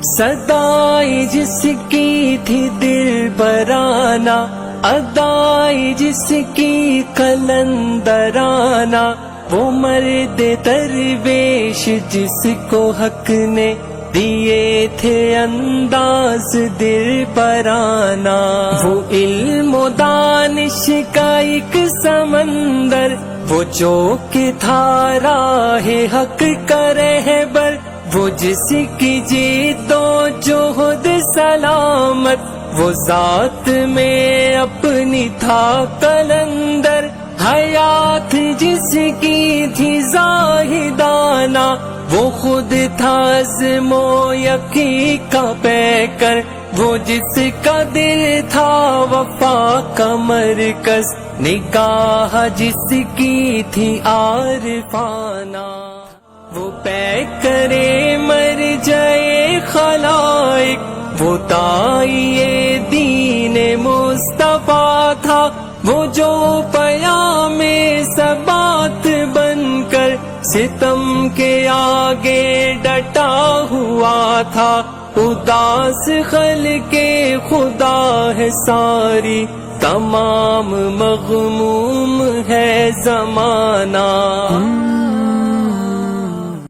صدائی جس کی تھی دل برانہ، ادائی جس کی قلندرانہ، وہ مرد درویش جس کو حق نے دیے تھے انداز دل برانہ، وہ علم و دانش کا ایک سمندر، وہ جو کہ تھا راہ حق کا رہبر، وہ جس کی جیت و جہد سلامت، وہ ذات میں اپنی تھا قلندر، حیات جس کی تھی زاہدانہ، وہ خود تھا عزم و یقین کا پیکر، وہ جس کا دل تھا وفا کا مرکز، نگاہ جس کی تھی عارفانہ، وہ پیکرے مر جائے خلائق، وہ داعیے دین مصطفیٰ تھا، وہ جو پیام ثبات بن کر ستم کے آگے ڈٹا ہوا تھا، اداس خلق خدا ہے ساری، تمام مغموم ہے زمانہ۔